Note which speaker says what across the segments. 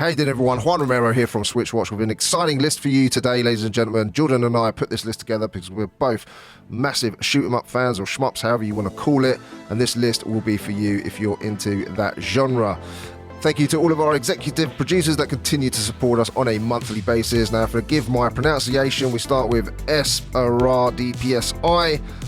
Speaker 1: How you doing, everyone? Juan Romero here from SwitchWatch with an exciting list for you today, ladies and gentlemen. Jordan and I put this list together because we're both massive shoot-'em-up fans, or shmups, however you want to call it, and this list will be for you if you're into that genre. Thank you to all of our executive producers that continue to support us on a monthly basis. Now, forgive my pronunciation, we start with SRDPSI,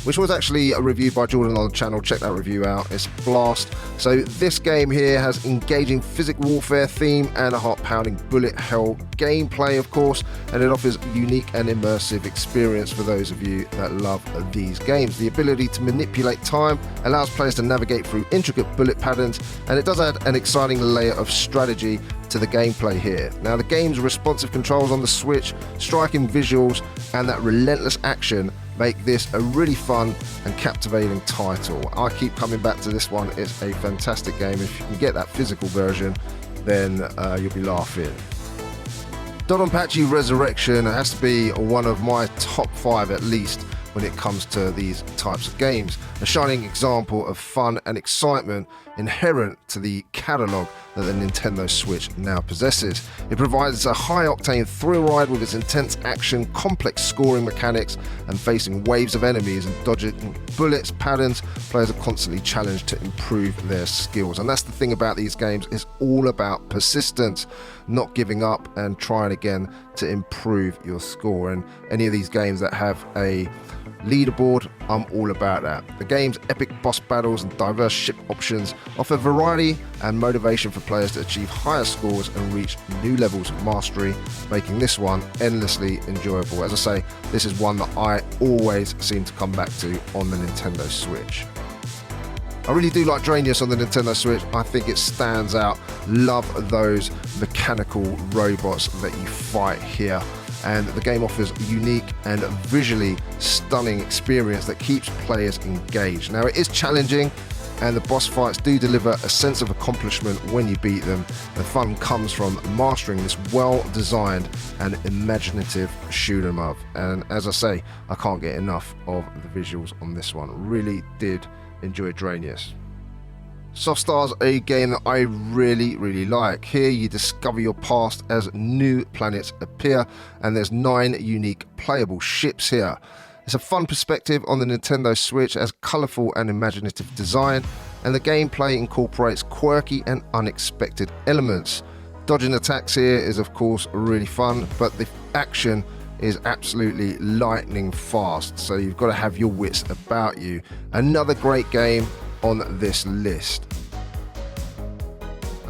Speaker 1: which was actually reviewed by Jordan on the channel. Check that review out, it's blast. So this game here has engaging physical warfare theme and a heart-pounding bullet hell gameplay, of course, and it offers unique and immersive experience for those of you that love these games. The ability to manipulate time allows players to navigate through intricate bullet patterns, and it does add an exciting layer of strategy to the gameplay here. Now, the game's responsive controls on the Switch, striking visuals, and that relentless action make this a really fun and captivating title. I keep coming back to this one. It's a fantastic game. If you can get that physical version, then you'll be laughing. DoDonPachi Resurrection has to be one of my top 5 at least when it comes to these types of games. A shining example of fun and excitement inherent to the catalogue that the Nintendo Switch now possesses. It provides a high-octane thrill ride with its intense action, complex scoring mechanics, and facing waves of enemies and dodging bullets patterns. Players are constantly challenged to improve their skills. And that's the thing about these games, it's all about persistence, not giving up and trying again to improve your score. And any of these games that have a leaderboard, I'm all about that. The game's epic boss battles and diverse ship options offer variety and motivation for players to achieve higher scores and reach new levels of mastery, making this one endlessly enjoyable. As I say, this is one that I always seem to come back to on the Nintendo Switch. I really do like Dranius on the Nintendo Switch. I think it stands out. Love those mechanical robots that you fight here. And the game offers a unique and visually stunning experience that keeps players engaged. Now, it is challenging, and the boss fights do deliver a sense of accomplishment when you beat them. The fun comes from mastering this well-designed and imaginative shoot 'em up. And as I say, I can't get enough of the visuals on this one. Really did enjoy Dranius. Soft Star's a game that I really like. Here you discover your past as new planets appear, and there's 9 unique playable ships here. It's a fun perspective on the Nintendo Switch, as colourful and imaginative design, and the gameplay incorporates quirky and unexpected elements. Dodging attacks here is of course really fun, but the action is absolutely lightning fast, so you've got to have your wits about you. Another great game on this list.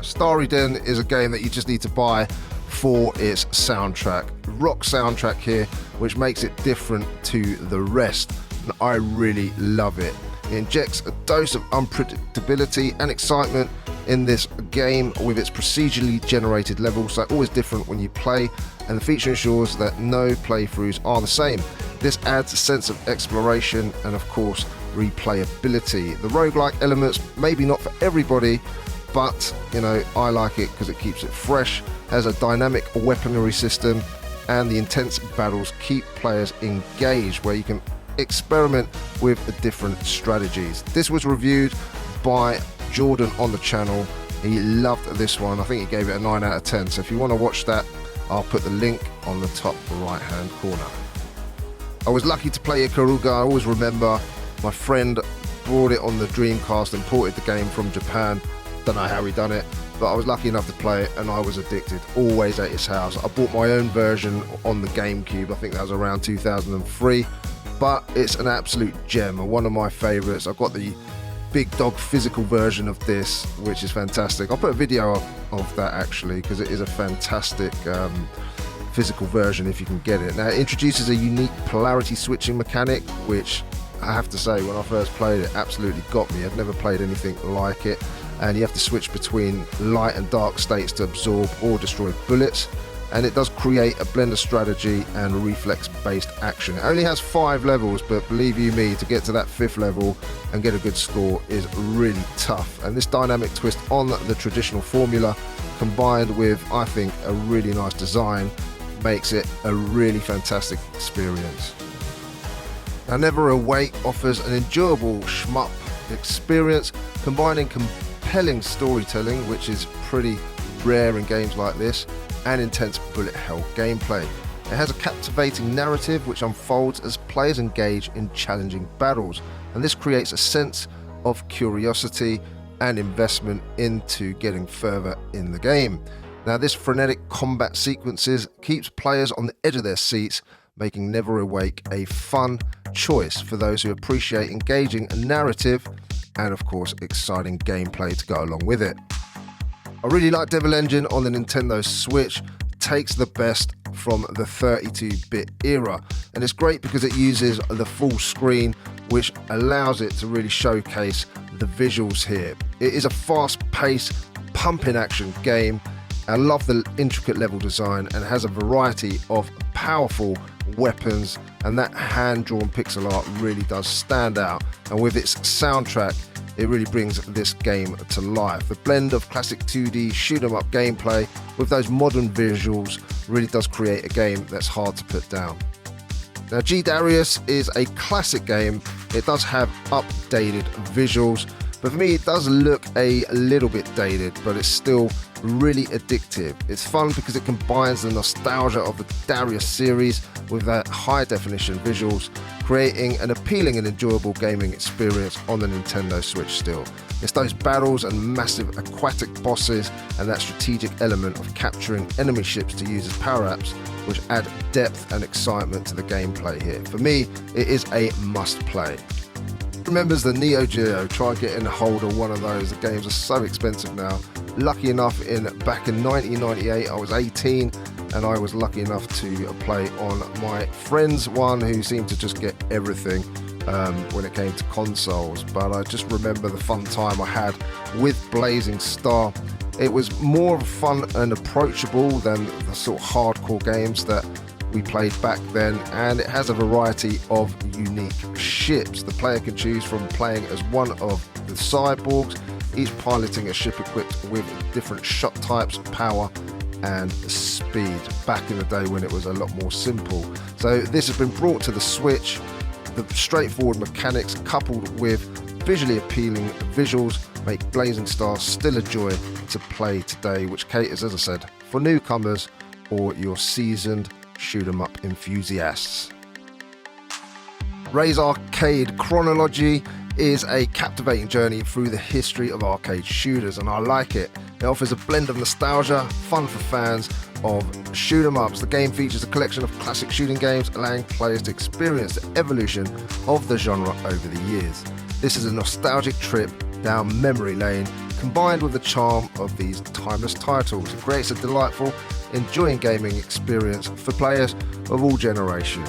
Speaker 1: Steredenn is a game that you just need to buy for its soundtrack. Rock soundtrack here, which makes it different to the rest, and I really love it. It injects a dose of unpredictability and excitement in this game with its procedurally generated levels, so always different when you play, and the feature ensures that no playthroughs are the same. This adds a sense of exploration and of course replayability. The roguelike elements, maybe not for everybody, but I like it because it keeps it fresh, has a dynamic weaponry system, and the intense battles keep players engaged, where you can experiment with different strategies. This was reviewed by Jordan on the channel. He loved this one. I think he gave it a 9 out of 10. So if you want to watch that, I'll put the link on the top right hand corner. I was lucky to play Ikaruga. I always remember my friend brought it on the Dreamcast, imported the game from Japan. Don't know how he done it, but I was lucky enough to play it, and I was addicted, always at his house. I bought my own version on the GameCube. I think that was around 2003, but it's an absolute gem and one of my favorites. I've got the big dog physical version of this, which is fantastic. I'll put a video of that actually, because it is a fantastic physical version if you can get it. Now, it introduces a unique polarity switching mechanic, which I have to say, when I first played it, absolutely got me. I've never played anything like it, and you have to switch between light and dark states to absorb or destroy bullets, and it does create a blend of strategy and reflex-based action. It only has 5 levels, but believe you me, to get to that 5th level and get a good score is really tough. And this dynamic twist on the traditional formula, combined with, I think, a really nice design, makes it a really fantastic experience. Now, NeverAwake offers an enjoyable shmup experience, combining compelling storytelling, which is pretty rare in games like this, and intense bullet hell gameplay. It has a captivating narrative which unfolds as players engage in challenging battles, and this creates a sense of curiosity and investment into getting further in the game. Now, this frenetic combat sequences keeps players on the edge of their seats, making NeverAwake a fun choice for those who appreciate engaging a narrative and, of course, exciting gameplay to go along with it. I really like Devil Engine on the Nintendo Switch. Takes the best from the 32-bit era, and it's great because it uses the full screen, which allows it to really showcase the visuals here. It is a fast-paced, pumping action game. I love the intricate level design and has a variety of powerful weapons, and that hand-drawn pixel art really does stand out, and with its soundtrack it really brings this game to life. The blend of classic 2D shoot-'em-up gameplay with those modern visuals really does create a game that's hard to put down. Now, G-Darius is a classic game. It does have updated visuals, but for me it does look a little bit dated, but it's still really addictive. It's fun because it combines the nostalgia of the Darius series with that high definition visuals, creating an appealing and enjoyable gaming experience on the Nintendo Switch still. It's those battles and massive aquatic bosses and that strategic element of capturing enemy ships to use as power-ups which add depth and excitement to the gameplay here. For me, it is a must-play. Remembers the Neo Geo? Try getting a hold of one of those. The games are so expensive now. Lucky enough, back in 1998, I was 18, and I was lucky enough to play on my friend's one, who seemed to just get everything when it came to consoles. But I just remember the fun time I had with Blazing Star. It was more fun and approachable than the sort of hardcore games that we played back then, and it has a variety of unique ships. The player can choose from playing as one of the cyborgs, each piloting a ship equipped with different shot types, power and speed, back in the day when it was a lot more simple. So this has been brought to the Switch. The straightforward mechanics coupled with visually appealing visuals make Blazing Star still a joy to play today, which caters, as I said, for newcomers or your seasoned shoot-'em-up enthusiasts. Ray's Arcade Chronology is a captivating journey through the history of arcade shooters, and I like it. It offers a blend of nostalgia, fun for fans of shoot-'em-ups. The game features a collection of classic shooting games, allowing players to experience the evolution of the genre over the years. This is a nostalgic trip down memory lane, combined with the charm of these timeless titles. It creates a delightful, enjoying gaming experience for players of all generations.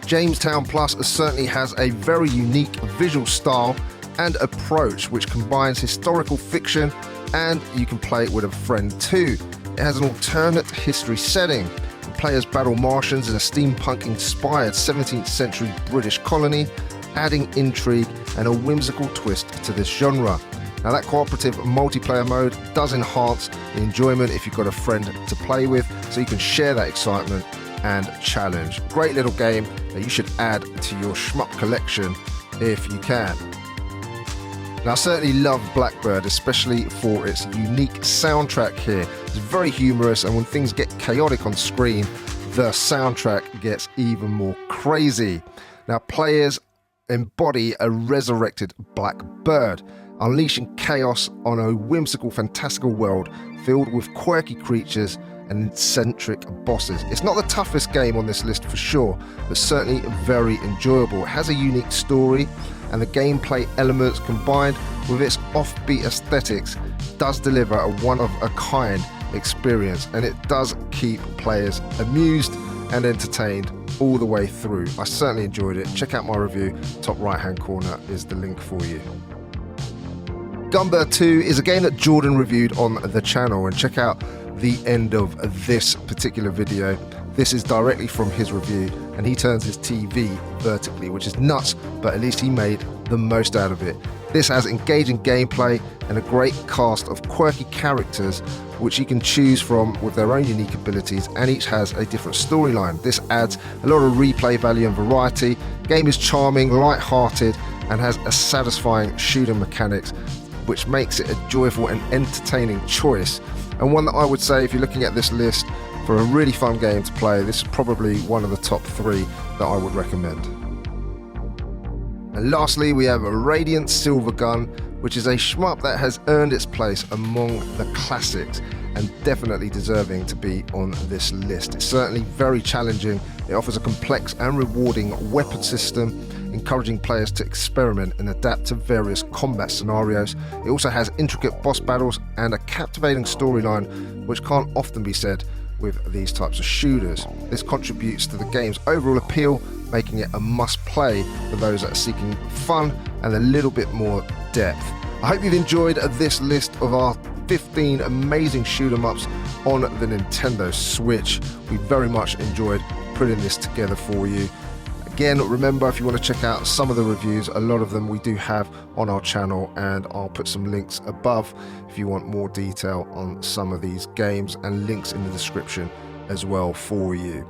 Speaker 1: JamesTown Plus certainly has a very unique visual style and approach which combines historical fiction, and you can play it with a friend too. It has an alternate history setting. The players battle Martians in a steampunk-inspired 17th century British colony, adding intrigue and a whimsical twist to this genre. Now, that cooperative multiplayer mode does enhance the enjoyment if you've got a friend to play with, so you can share that excitement and challenge. Great little game that you should add to your shmup collection if you can. Now, I certainly love BlackBIrd, especially for its unique soundtrack here. It's very humorous, and when things get chaotic on screen, the soundtrack gets even more crazy. Now, players embody a resurrected BlackBIrd, unleashing chaos on a whimsical, fantastical world filled with quirky creatures and eccentric bosses. It's not the toughest game on this list for sure, but certainly very enjoyable. It has a unique story, and the gameplay elements combined with its offbeat aesthetics does deliver a one-of-a-kind experience, and it does keep players amused and entertained all the way through. I certainly enjoyed it. Check out my review. Top right-hand corner is the link for you. Gunbird 2 is a game that Jordan reviewed on the channel, and check out the end of this particular video. This is directly from his review, and he turns his TV vertically, which is nuts, but at least he made the most out of it. This has engaging gameplay and a great cast of quirky characters which you can choose from with their own unique abilities, and each has a different storyline. This adds a lot of replay value and variety. The game is charming, light-hearted, and has a satisfying shooting mechanics, which makes it a joyful and entertaining choice and one that I would say, if you're looking at this list for a really fun game to play, this is probably one of the top 3 that I would recommend. And lastly, we have a Radiant Silver Gun, which is a shmup that has earned its place among the classics and definitely deserving to be on this list. It's certainly very challenging. It offers a complex and rewarding weapon system, encouraging players to experiment and adapt to various combat scenarios. It also has intricate boss battles and a captivating storyline, which can't often be said with these types of shooters. This contributes to the game's overall appeal, making it a must-play for those that are seeking fun and a little bit more depth. I hope you've enjoyed this list of our 15 amazing shoot-'em-ups on the Nintendo Switch. We very much enjoyed putting this together for you. Again, remember, if you want to check out some of the reviews, a lot of them we do have on our channel, and I'll put some links above if you want more detail on some of these games, and links in the description as well for you.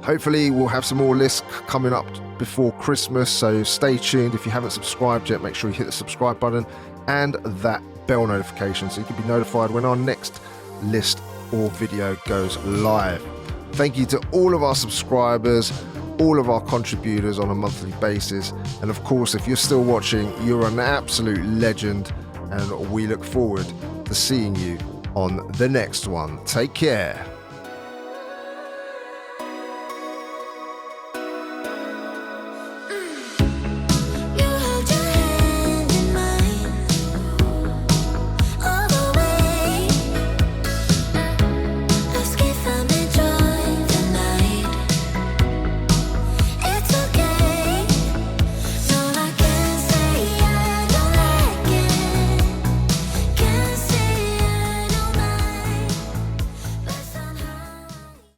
Speaker 1: Hopefully we'll have some more lists coming up before Christmas, so stay tuned. If you haven't subscribed yet, make sure you hit the subscribe button and that bell notification so you can be notified when our next list or video goes live. Thank you to all of our subscribers, all of our contributors on a monthly basis, and of course, if you're still watching, you're an absolute legend, and we look forward to seeing you on the next one. Take care.